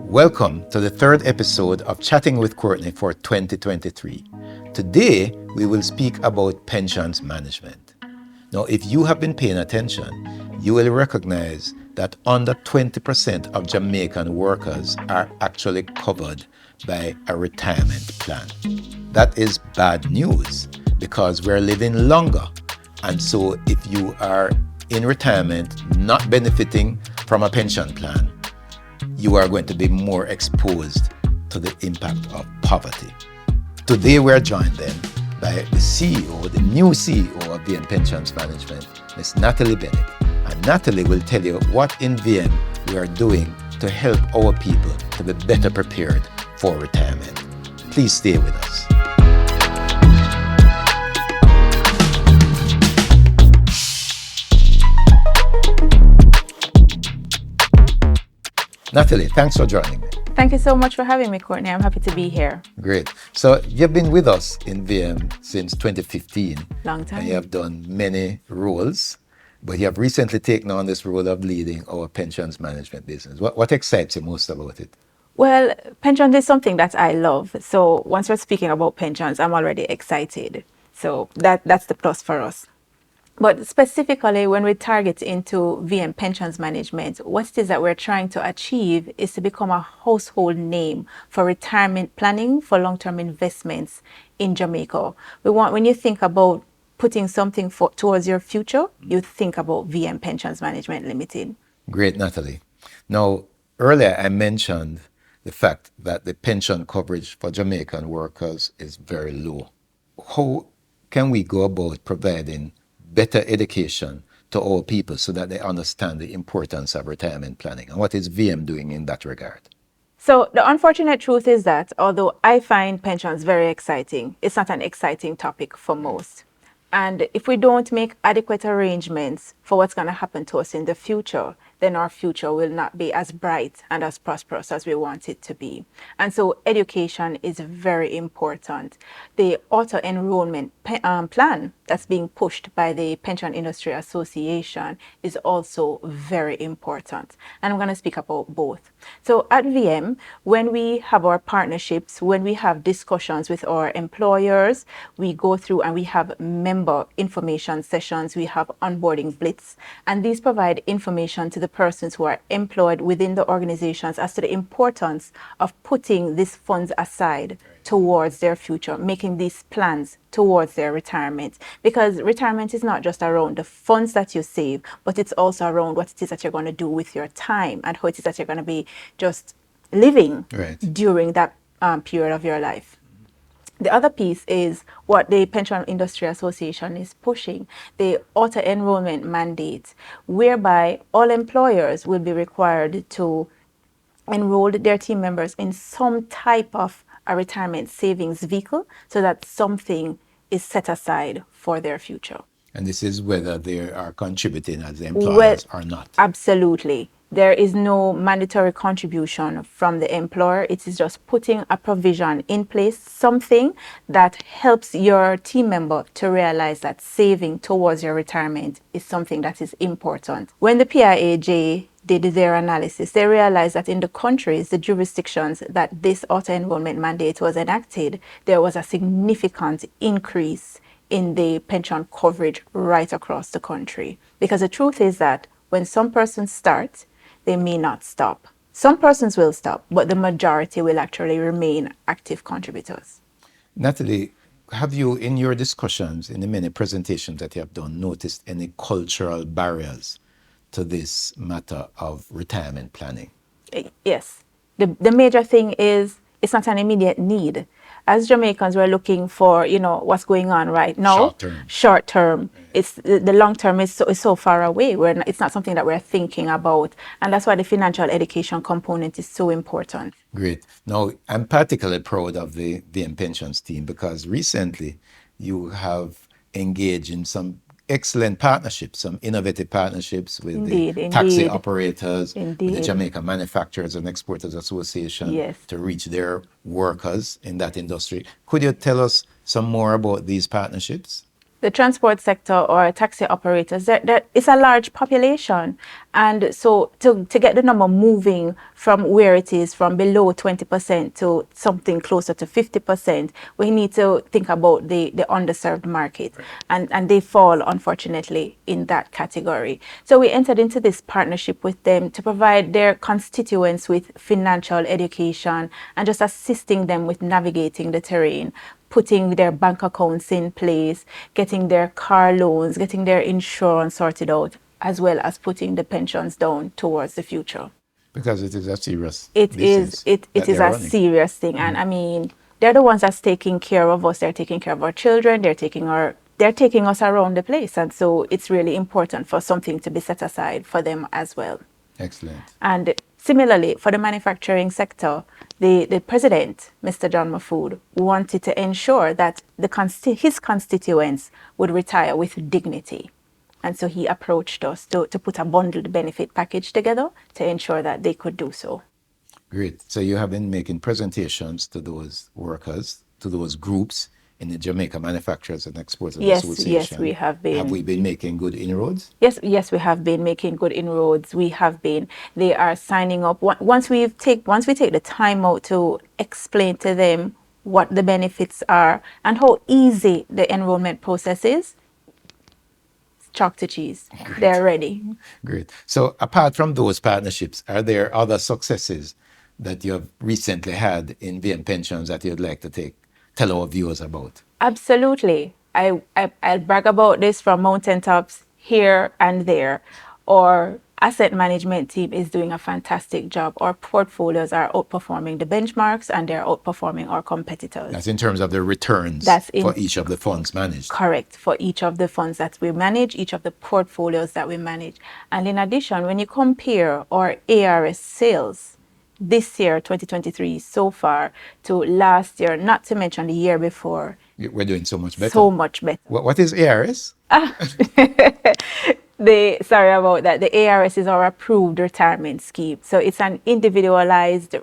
Welcome to the third episode of Chatting with Courtney for 2023. Today, we will speak about pensions management. Now, if you have been paying attention, you will recognize that under 20% of Jamaican workers are actually covered by a retirement plan. That is bad news because we're living longer. And so if you are in retirement not benefiting from a pension plan, you are going to be more exposed to the impact of poverty. Today we're joined then by the CEO, the new CEO of VM Pensions Management, Ms. Natalie Bennett. And Natalie will tell you what in VM we are doing to help our people to be better prepared for retirement. Please stay with us. Natalie, thanks for joining me. Thank you so much for having me, Courtney. I'm happy to be here. Great. So you've been with us in VM since 2015. Long time. And you have done many roles, but you have recently taken on this role of leading our pensions management business. What excites you most about it? Well, pensions is something that I love. So once we're speaking about pensions, I'm already excited. So that's the plus for us. But specifically, when we target into VM Pensions Management, what it is that we're trying to achieve is to become a household name for retirement planning for long-term investments in Jamaica. When you think about putting something towards your future, you think about VM Pensions Management Limited. Great, Natalie. Now, earlier I mentioned the fact that the pension coverage for Jamaican workers is very low. How can we go about providing better education to our people so that they understand the importance of retirement planning? And what is VM doing in that regard? So the unfortunate truth is that although I find pensions very exciting, it's not an exciting topic for most. And if we don't make adequate arrangements for what's going to happen to us in the future, then our future will not be as bright and as prosperous as we want it to be. And so education is very important. The auto-enrollment plan that's being pushed by the Pension Industry Association is also very important. And I'm going to speak about both. So at VM, when we have our partnerships, when we have discussions with our employers, we go through and we have member information sessions, we have onboarding blitz, and these provide information to the persons who are employed within the organizations as to the importance of putting these funds aside towards their future, making these plans towards their retirement. Because retirement is not just around the funds that you save, but it's also around what it is that you're going to do with your time and how it is that you're going to be just living during that period of your life. The other piece is what the Pension Industry Association is pushing, the auto-enrollment mandate, whereby all employers will be required to enroll their team members in some type of a retirement savings vehicle so that something is set aside for their future. And this is whether they are contributing as the employers or not. Absolutely. There is no mandatory contribution from the employer. It is just putting a provision in place, something that helps your team member to realize that saving towards your retirement is something that is important. When the PIAJ did their analysis, they realized that in the countries, the jurisdictions that this auto-enrollment mandate was enacted, there was a significant increase in the pension coverage right across the country. Because the truth is that when some persons start, they may not stop. Some persons will stop, but the majority will actually remain active contributors. Natalie, have you, in your discussions, in the many presentations that you have done, noticed any cultural barriers to this matter of retirement planning? Yes. The major thing is it's not an immediate need. As Jamaicans, we're looking for, what's going on right now. Short term. It's the long term is so far away. It's not something that we're thinking about. And that's why the financial education component is so important. Great. Now, I'm particularly proud of the VM Pensions team because recently you have engaged in some excellent partnerships, some innovative partnerships with the taxi operators, with the Jamaica Manufacturers and Exporters Association to reach their workers in that industry. Could you tell us some more about these partnerships? The transport sector or taxi operators, it's a large population. And so to get the number moving from where it is, from below 20% to something closer to 50%, we need to think about the underserved market. And they fall, unfortunately, in that category. So we entered into this partnership with them to provide their constituents with financial education and just assisting them with navigating the terrain, putting their bank accounts in place, getting their car loans, getting their insurance sorted out, as well as putting the pensions down towards the future. Because it is a serious It is business it, that it is they're a running. serious thing. And I mean, they're the ones that's taking care of us, they're taking care of our children, they're taking us around the place. And so it's really important for something to be set aside for them as well. Excellent. And similarly, for the manufacturing sector, the president, Mr. John Mahfood, wanted to ensure that his constituents would retire with dignity. And so he approached us to put a bundled benefit package together to ensure that they could do so. Great. So you have been making presentations to those workers, to those groups in the Jamaica Manufacturers and Exporters Yes, Association. we have been. Have we been making good inroads? Yes, we have been making good inroads. We have been. They are signing up. Once we take the time out to explain to them what the benefits are and how easy the enrollment process is, chalk to cheese. Great. They're ready. Great. So apart from those partnerships, are there other successes that you have recently had in VM Pensions that you'd like to tell our viewers about? Absolutely. I'll brag about this from mountaintops here and there. Our asset management team is doing a fantastic job. Our portfolios are outperforming the benchmarks and they're outperforming our competitors. That's in terms of the returns for each of the funds managed. Correct. For each of the funds that we manage, each of the portfolios that we manage. And in addition, when you compare our ARS sales this year, 2023, so far, to last year, not to mention the year before, we're doing so much better. So much better. What is ARS? Sorry about that. The ARS is our approved retirement scheme. So it's an individualized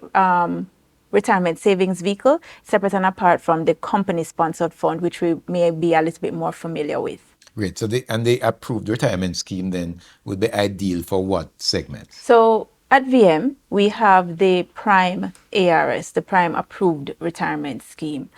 retirement savings vehicle, separate and apart from the company-sponsored fund, which we may be a little bit more familiar with. Great. So the approved retirement scheme then would be ideal for what segment? So at VM, we have the Prime ARS, the Prime Approved Retirement Scheme.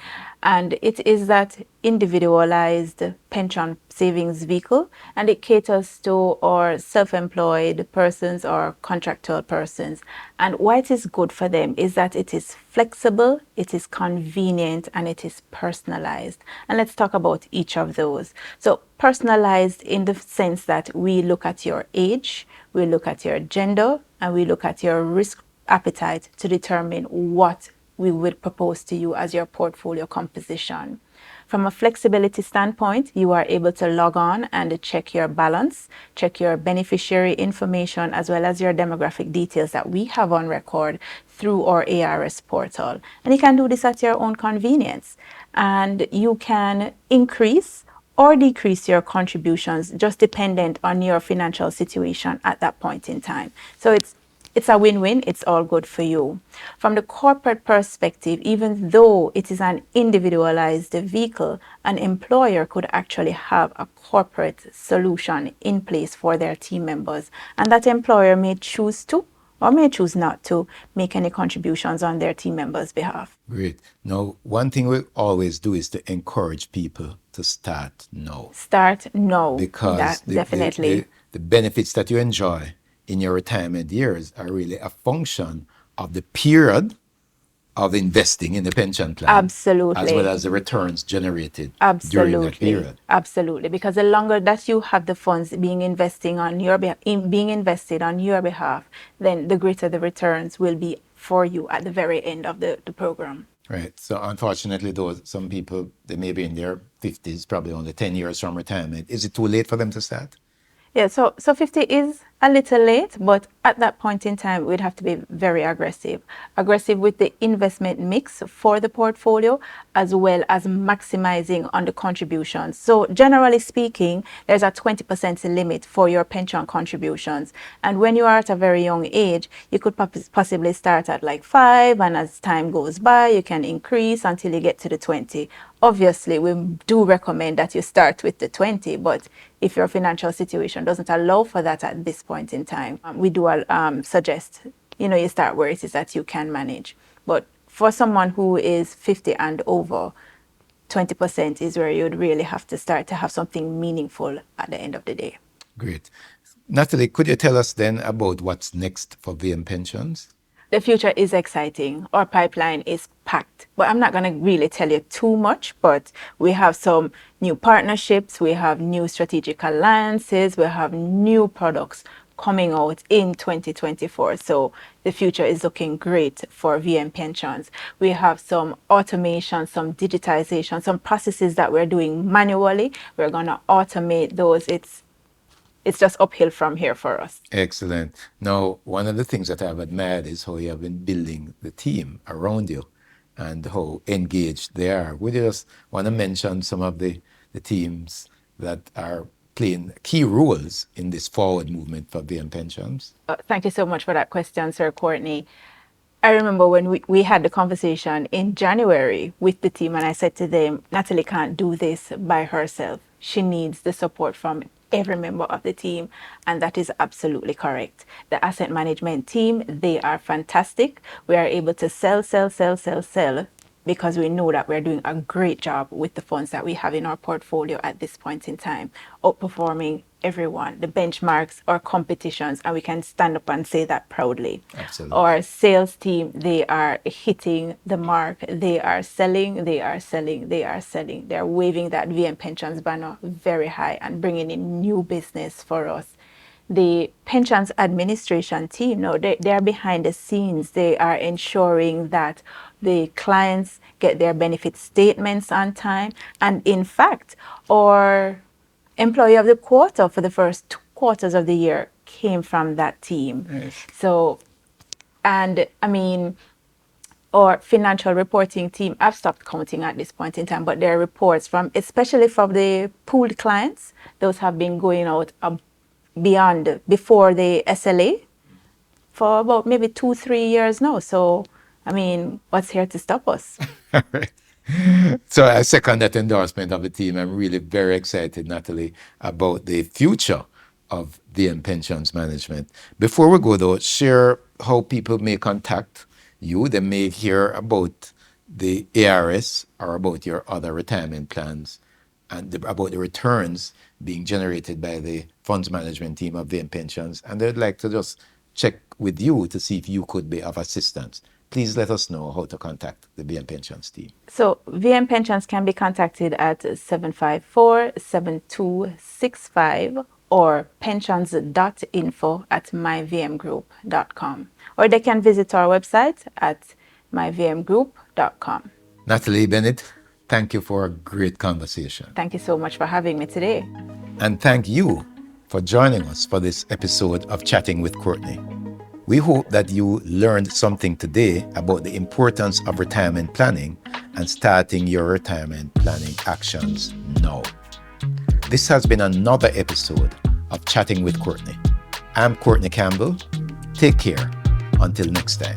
And it is that individualized pension savings vehicle, and it caters to our self-employed persons or contractual persons. And why it is good for them is that it is flexible, it is convenient, and it is personalized. And let's talk about each of those. So personalized in the sense that we look at your age, we look at your gender, and we look at your risk appetite to determine what we would propose to you as your portfolio composition. From a flexibility standpoint, you are able to log on and check your balance, check your beneficiary information, as well as your demographic details that we have on record through our ARS portal. And you can do this at your own convenience. And you can increase or decrease your contributions just dependent on your financial situation at that point in time. So it's a win-win, it's all good for you. From the corporate perspective, even though it is an individualized vehicle, an employer could actually have a corporate solution in place for their team members. And that employer may choose to or may choose not to make any contributions on their team members' behalf. Great. Now, one thing we always do is to encourage people to start now. Start now. Because definitely. The benefits that you enjoy in your retirement years are really a function of the period of investing in the pension plan. Absolutely. As well as the returns generated Absolutely. during that period. Absolutely. Because the longer that you have the funds being invested on your behalf, then the greater the returns will be for you at the very end of the program. Right. So unfortunately, some people, they may be in their 50s, probably only 10 years from retirement. Is it too late for them to start? Yeah, so 50 is a little late, but at that point in time, we'd have to be very aggressive. Aggressive with the investment mix for the portfolio, as well as maximizing on the contributions. So generally speaking, there's a 20% limit for your pension contributions. And when you are at a very young age, you could possibly start at like 5, and as time goes by, you can increase until you get to the 20. Obviously, we do recommend that you start with the 20, but if your financial situation doesn't allow for that at this point in time, we do suggest, you start where it is that you can manage. But for someone who is 50 and over, 20% is where you'd really have to start to have something meaningful at the end of the day. Great. Natalie, could you tell us then about what's next for VM Pensions? The future is exciting. Our pipeline is packed, but I'm not going to really tell you too much, but we have some new partnerships, we have new strategic alliances, we have new products coming out in 2024. So the future is looking great for VM Pensions. We have some automation, some digitization, some processes that we're doing manually. We're going to automate those. It's just uphill from here for us. Excellent. Now, one of the things that I've admired is how you have been building the team around you and how engaged they are. Would you just want to mention some of the teams that are playing key roles in this forward movement for VM Pensions? Thank you so much for that question, Sir Courtney. I remember when we had the conversation in January with the team, and I said to them, Natalie can't do this by herself. She needs the support from every member of the team, and that is absolutely correct. The asset management team, they are fantastic. We are able to sell because we know that we're doing a great job with the funds that we have in our portfolio at this point in time, outperforming everyone, the benchmarks or competitions, and we can stand up and say that proudly. Absolutely. Our sales team, they are hitting the mark. They are selling. They're waving that VM Pensions banner very high and bringing in new business for us. The pensions administration team, they're behind the scenes. They are ensuring that the clients get their benefit statements on time. And in fact, our employee of the quarter for the first 2 quarters of the year came from that team. Nice. So, and I mean, our financial reporting team, I've stopped counting at this point in time, but their reports especially from the pooled clients, those have been going out before the SLA for about maybe 2-3 years now. So, I mean, what's here to stop us? All right. So I second that endorsement of the team. I'm really very excited, Natalie, about the future of VM Pensions Management. Before we go though, share how people may contact you. They may hear about the ARS or about your other retirement plans and about the returns being generated by the funds management team of VM Pensions. And they'd like to just check with you to see if you could be of assistance. Please let us know how to contact the VM Pensions team. So VM Pensions can be contacted at 754-7265 or pensions.info@myvmgroup.com. Or they can visit our website at myvmgroup.com. Natalie Bennett, thank you for a great conversation. Thank you so much for having me today. And thank you for joining us for this episode of Chatting with Courtney. We hope that you learned something today about the importance of retirement planning and starting your retirement planning actions now. This has been another episode of Chatting with Courtney. I'm Courtney Campbell. Take care. Until next time.